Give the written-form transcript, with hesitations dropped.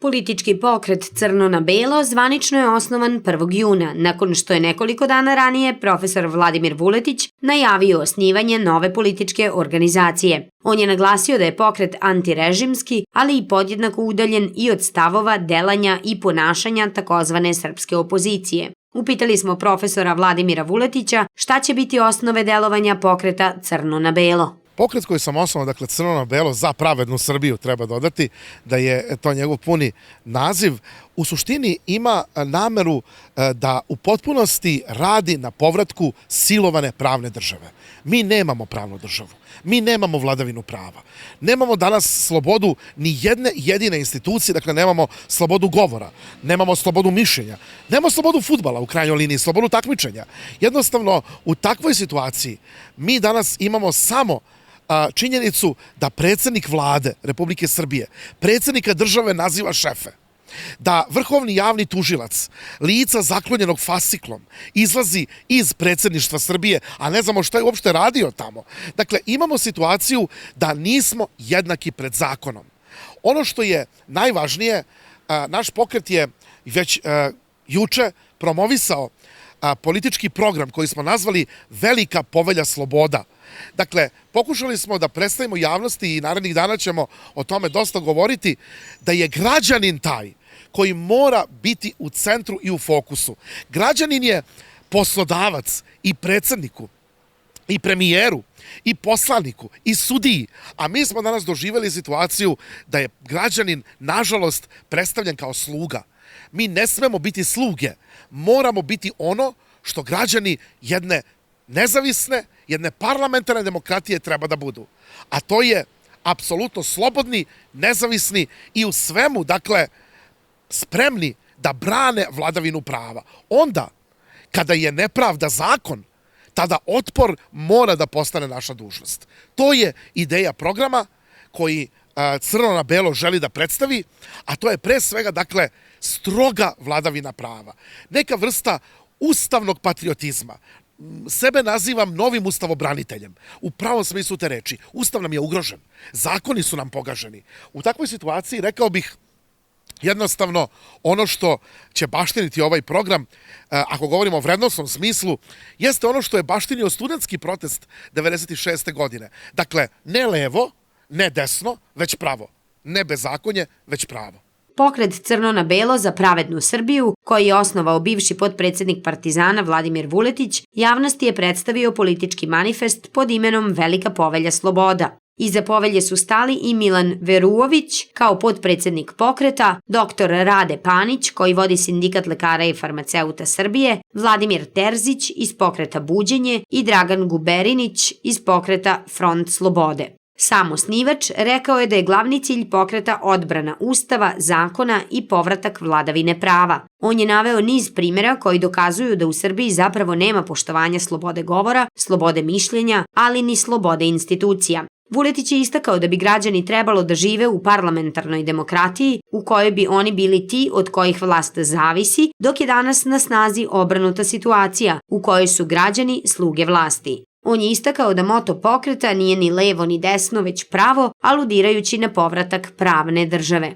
Politički pokret Crno na belo zvanično je osnovan 1. juna, nakon što je nekoliko dana ranije profesor Vladimir Vuletić najavio osnivanje nove političke organizacije. On je naglasio da je pokret antirežimski, ali i podjednako udaljen i od stavova, delanja i ponašanja takozvane srpske opozicije. Upitali smo profesora Vladimira Vuletića šta će biti osnove delovanja pokreta Crno na belo. Pokret koji sam osnovao, dakle Crno na belo za pravednu Srbiju, treba dodati da je to njegov puni naziv, u suštini ima nameru da u potpunosti radi na povratku silovane pravne države. Mi nemamo pravnu državu, mi nemamo vladavinu prava, nemamo danas slobodu ni jedne jedine institucije, dakle nemamo slobodu govora, nemamo slobodu mišljenja, nemamo slobodu fudbala u krajnjoj liniji, slobodu takmičenja. Jednostavno, u takvoj situaciji mi danas imamo samo činjenicu da predsjednik vlade Republike Srbije, predsjednika države naziva šefe, da vrhovni javni tužilac, lica zaklonjenog fasciklom, izlazi iz predsjedništva Srbije, a ne znamo šta je uopšte radio tamo. Dakle, imamo situaciju da nismo jednaki pred zakonom. Ono što je najvažnije, naš pokret je već juče promovisao politički program koji smo nazvali Velika povelja sloboda. Dakle, pokušali smo da predstavimo javnosti i narednih dana ćemo o tome dosta govoriti, da je građanin taj koji mora biti u centru i u fokusu. Građanin je poslodavac i predsjedniku, i premijeru, i poslaniku, i sudiji, a mi smo danas doživjeli situaciju da je građanin, nažalost, predstavljen kao sluga. Mi ne smemo biti sluge, moramo biti ono što građani jedne nezavisne, jedne parlamentarne demokratije treba da budu. A to je apsolutno slobodni, nezavisni i u svemu, dakle, spremni da brane vladavinu prava. Onda, kada je nepravda zakon, tada otpor mora da postane naša dužnost. To je ideja programa koji Crno na belo želi da predstavi, a to je pre svega, dakle, stroga vladavina prava. Neka vrsta ustavnog patriotizma. Sebe nazivam novim ustavobraniteljem. U pravom smislu te reči. Ustav nam je ugrožen. Zakoni su nam pogaženi. U takvoj situaciji rekao bih jednostavno ono što će baštiniti ovaj program, ako govorimo o vrednosnom smislu, jeste ono što je baštinio studentski protest 96. godine. Dakle, ne levo, ne desno, već pravo. Ne bezakonje, već pravo. Pokret Crno na belo za pravednu Srbiju, koji je osnovao bivši potpredsjednik Partizana Vladimir Vuletić, javnosti je predstavio politički manifest pod imenom Velika povelja sloboda. Iza povelje su stali i Milan Veruović kao potpredsjednik pokreta, dr. Rade Panić koji vodi Sindikat lekara i farmaceuta Srbije, Vladimir Terzić iz pokreta Buđenje i Dragan Guberinić iz pokreta Front slobode. Sam osnivač rekao je da je glavni cilj pokreta odbrana Ustava, zakona i povratak vladavine prava. On je naveo niz primjera koji dokazuju da u Srbiji zapravo nema poštovanja slobode govora, slobode mišljenja, ali ni slobode institucija. Vuletić je istakao da bi građani trebalo da žive u parlamentarnoj demokratiji u kojoj bi oni bili ti od kojih vlast zavisi, dok je danas na snazi obrnuta situacija u kojoj su građani sluge vlasti. On je istakao da moto pokreta nije ni levo ni desno, već pravo, aludirajući na povratak pravne države.